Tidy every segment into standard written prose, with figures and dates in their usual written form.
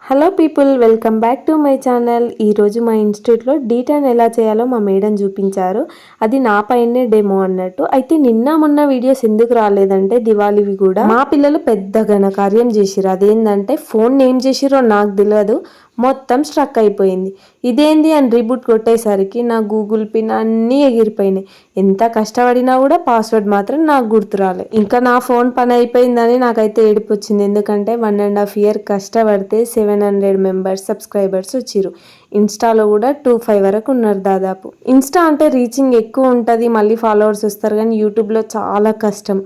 Hello people, welcome back to my channel. ఈరోజు మా ఇన్స్టిట్యూట్లో డీటెయిన్ ఎలా చేయాలో మా మేడం చూపించారు. అది నా పైనే డెమో అన్నట్టు. అయితే నిన్న మొన్న వీడియోస్ ఎందుకు రాలేదంటే దివాళీవి కూడా మా పిల్లలు పెద్ద ఘనకార్యం చేసిర్రు. అదేంటంటే ఫోన్ ఏం చేసిరో నాకు తెలియదు, మొత్తం స్ట్రక్ అయిపోయింది. ఇదేంది అని రీబూట్ కొట్టేసరికి నా గూగుల్ పిన్ అన్నీ ఎగిరిపోయినాయి. ఎంత కష్టపడినా కూడా పాస్వర్డ్ మాత్రం నాకు గుర్తు రాలేదు. ఇంకా నా ఫోన్ పని అయిపోయిందని నాకైతే ఏడుపు వచ్చింది. ఎందుకంటే 1.5 year కష్టపడితే 700 మెంబర్స్ సబ్స్క్రైబర్స్ వచ్చిర్రు. ఇన్స్టాలో కూడా 25 వరకు ఉన్నారు దాదాపు. ఇన్స్టా అంటే రీచింగ్ ఎక్కువ ఉంటుంది, మళ్ళీ ఫాలోవర్స్ వస్తారు. కానీ యూట్యూబ్లో చాలా కష్టం,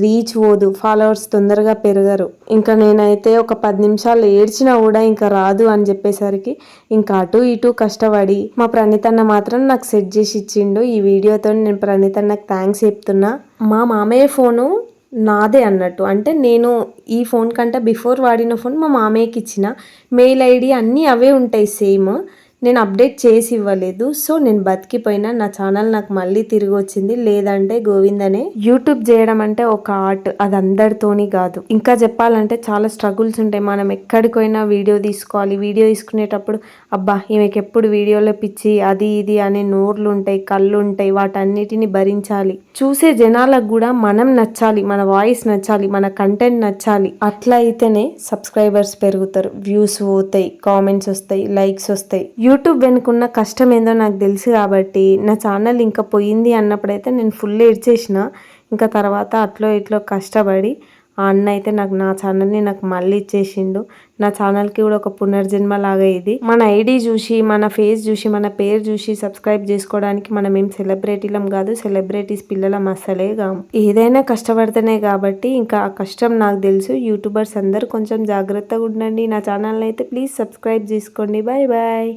రీచ్ పోదు, ఫాలోవర్స్ తొందరగా పెరగరు. ఇంకా నేనైతే ఒక 10 నిమిషాలు ఏడ్చినా కూడా ఇంకా రాదు అని చెప్పేసరికి ఇంకా అటు ఇటు కష్టపడి మా ప్రణీతన్న మాత్రం నాకు సెట్ చేసి ఇచ్చిండు. ఈ వీడియోతో నేను ప్రణీతన్నకు థ్యాంక్స్ చెప్తున్నా. మా మామయ్య ఫోను నాదే అన్నట్టు, అంటే నేను ఈ ఫోన్ కంటే బిఫోర్ వాడిన ఫోన్ మా మామయ్యకి ఇచ్చిన. మెయిల్ ఐడి అన్నీ అవే ఉంటాయి సేమ్. నేను అప్డేట్ చేసి ఇవ్వలేదు. సో నేను బతికిపోయినా, నా ఛానల్ నాకు మళ్ళీ తిరిగి వచ్చింది. లేదంటే గోవిందనే. యూట్యూబ్ చేయడం అంటే ఒక ఆర్ట్, అది అందరితోని కాదు. ఇంకా చెప్పాలంటే చాలా స్ట్రగుల్స్ ఉంటాయి. మనం ఎక్కడికి పోయినా వీడియో తీసుకోవాలి. వీడియో తీసుకునేటప్పుడు అబ్బా ఈమెకి ఎప్పుడు వీడియోలో పిచ్చి అది ఇది అనే నోర్లు ఉంటాయి, కళ్ళు ఉంటాయి. వాటన్నిటిని భరించాలి. చూసే జనాలకు కూడా మనం నచ్చాలి, మన వాయిస్ నచ్చాలి, మన కంటెంట్ నచ్చాలి. అట్లా అయితేనే సబ్స్క్రైబర్స్ పెరుగుతారు, వ్యూస్ పోతాయి, కామెంట్స్ వస్తాయి, లైక్స్ వస్తాయి. యూట్యూబ్ వెనుకున్న కష్టం ఏందో నాకు తెలుసు కాబట్టి నా ఛానల్ ఇంకా పోయింది అన్నప్పుడైతే నేను ఫుల్ ఏడ్చేసిన. ఇంకా తర్వాత అట్లో ఇట్లో కష్టపడి ఆ అన్న అయితే నా ఛానల్ని నాకు మళ్ళీ ఇచ్చేసిండు. నా ఛానల్కి కూడా ఒక పునర్జన్మ లాగా ఇది. మన ఐడి చూసి, మన ఫేస్ చూసి, మన పేరు చూసి సబ్స్క్రైబ్ చేసుకోవడానికి మనం ఏం సెలబ్రిటీలం కాదు, సెలబ్రిటీస్ పిల్లలం అస్సలే కాము. ఏదైనా కష్టపడితేనే కాబట్టి ఇంకా ఆ కష్టం నాకు తెలుసు. యూట్యూబర్స్ అందరూ కొంచెం జాగ్రత్తగా ఉండండి. నా ఛానల్ని అయితే ప్లీజ్ సబ్స్క్రైబ్ చేసుకోండి. Bye bye.